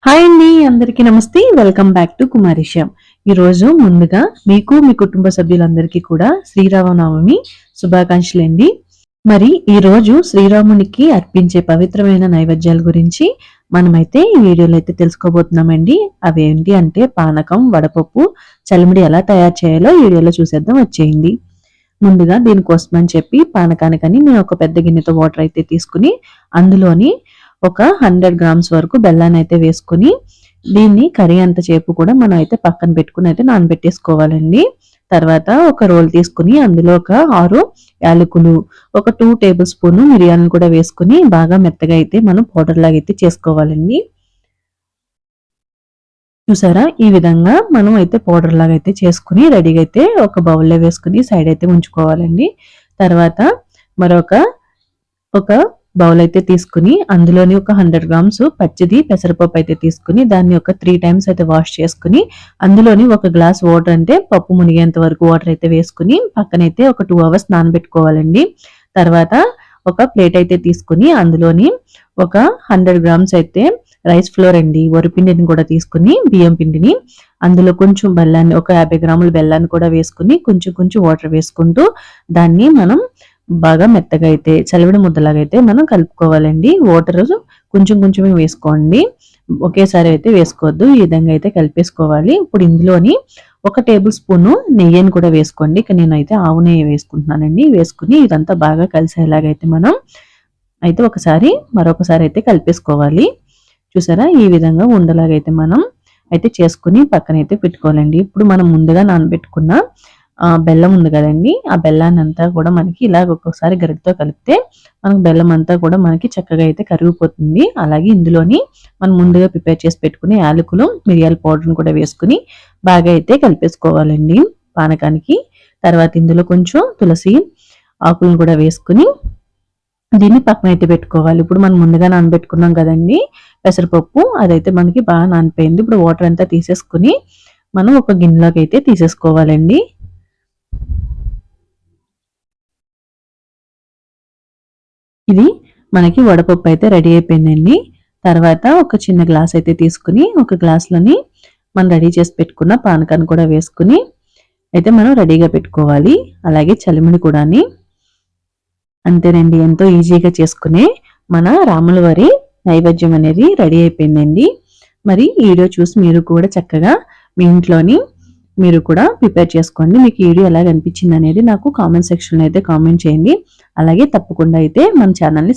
Hi అండి, అందరికీ నమస్తే. వెల్కమ్ బ్యాక్ టు కుమారిషం. ఈరోజు ముందుగా మీకు మీ కుటుంబ సభ్యులందరికీ కూడా శ్రీరామనవమి శుభాకాంక్షలు అండి. మరి ఈరోజు శ్రీరామునికి అర్పించే పవిత్రమైన నైవేద్యాల గురించి మనమైతే ఈ వీడియోలో అయితే తెలుసుకోబోతున్నామండి. అవేంటి అంటే పానకం, వడపప్పు, చలిమిడి ఎలా తయారు చేయాలో ఈ వీడియోలో చూసేద్దాం, వచ్చేయండి. ముందుగా దీనికోసం అని చెప్పి పానకానికని నేను ఒక పెద్ద గిన్నెతో వాటర్ అయితే తీసుకుని అందులోని ఒక 100 గ్రామ్స్ వరకు బెల్లాన్ని అయితే వేసుకుని దీన్ని కర్రీ అంత చేపు కూడా మనం అయితే పక్కన పెట్టుకుని అయితే నానబెట్టేసుకోవాలండి. తర్వాత ఒక రోల్ తీసుకుని అందులో ఒక 6 యాలకులు, ఒక 2 టేబుల్ స్పూన్ మిరియాలను కూడా వేసుకుని బాగా మెత్తగా అయితే మనం పౌడర్ లాగా అయితే చేసుకోవాలండి. చూసారా, ఈ విధంగా మనం అయితే పౌడర్ లాగా అయితే చేసుకుని రెడీగా అయితే ఒక బౌల్లో వేసుకుని సైడ్ అయితే ఉంచుకోవాలండి. తర్వాత మరొక ఒక బౌల్ అయితే తీసుకుని అందులోని ఒక 100 గ్రామ్స్ పచ్చిది పెసరపప్పు అయితే తీసుకుని దాన్ని ఒక 3 టైమ్స్ అయితే వాష్ చేసుకుని అందులోని ఒక గ్లాస్ వాటర్, అంటే పప్పు మునిగేంత వరకు వాటర్ అయితే వేసుకుని పక్కనైతే ఒక 2 అవర్స్ నానబెట్టుకోవాలండి. తర్వాత ఒక ప్లేట్ అయితే తీసుకుని అందులోని ఒక 100 గ్రామ్స్ అయితే రైస్ ఫ్లోర్ అండి, వరిపిండిని కూడా తీసుకుని బియ్యం పిండిని అందులో కొంచెం బెల్లాన్ని, ఒక 50 గ్రాముల బెల్లాన్ని కూడా వేసుకుని కొంచెం కొంచెం వాటర్ వేసుకుంటూ దాన్ని మనం బాగా మెత్తగా అయితే చలివిడి ముద్దలాగా అయితే మనం కలుపుకోవాలండి. వాటర్ కొంచెం కొంచెమే వేసుకోండి, ఒకేసారి అయితే వేసుకోవద్దు. ఈ విధంగా అయితే కలిపేసుకోవాలి. ఇప్పుడు ఇందులోని ఒక టేబుల్ స్పూన్ నెయ్యిని కూడా వేసుకోండి. ఇక నేనైతే ఆవు నెయ్యి వేసుకుంటున్నానండి. వేసుకుని ఇదంతా బాగా కలిసేలాగైతే మనం అయితే మరొకసారి అయితే కలిపేసుకోవాలి. చూసారా, ఈ విధంగా ఉండలాగైతే మనం అయితే చేసుకుని పక్కనైతే పెట్టుకోవాలండి. ఇప్పుడు మనం ముందుగా నానబెట్టుకున్న బెల్లం ఉంది కదండి, ఆ బెల్లాన్ని అంతా కూడా మనకి ఇలాగ ఒక్కొక్కసారి గరిటతో కలిపితే మనకు బెల్లం అంతా కూడా మనకి చక్కగా అయితే కరిగిపోతుంది. అలాగే ఇందులోని మనం ముందుగా ప్రిపేర్ చేసి పెట్టుకుని యాలకులు, మిరియాల పౌడర్ని కూడా వేసుకుని బాగా అయితే కలిపేసుకోవాలండి పానకానికి. తర్వాత ఇందులో కొంచెం తులసి ఆకులను కూడా వేసుకుని దీన్ని పక్కన అయితే పెట్టుకోవాలి. ఇప్పుడు మనం ముందుగా నానబెట్టుకున్నాం కదండి పెసరపప్పు, అదైతే మనకి బాగా నానిపోయింది. ఇప్పుడు వాటర్ అంతా తీసేసుకుని మనం ఒక గిన్నెలోకి అయితే తీసేసుకోవాలండి. ఇది మనకి వడపప్పు అయితే రెడీ అయిపోయిందండి. తర్వాత ఒక చిన్న గ్లాస్ అయితే తీసుకుని ఒక గ్లాస్లోని మనం రెడీ చేసి పెట్టుకున్న పానకాన్ని కూడా వేసుకుని అయితే మనం రెడీగా పెట్టుకోవాలి. అలాగే చలిమిడి కూడా. అంతేనండి, ఎంతో ఈజీగా చేసుకునే మన రాముల వారి నైవేద్యం అనేది రెడీ అయిపోయిందండి. మరి ఈ వీడియో చూసి మీరు కూడా చక్కగా మీ ఇంట్లోని మీరు కూడా ప్రిపేర్ చేసుకోండి. మీకు ఈ వీడియో ఎలా అనిపించింది అనేది నాకు కామెంట్ సెక్షన్లో అయితే కామెంట్ చేయండి. అలాగే తప్పకుండా అయితే మన ఛానల్ని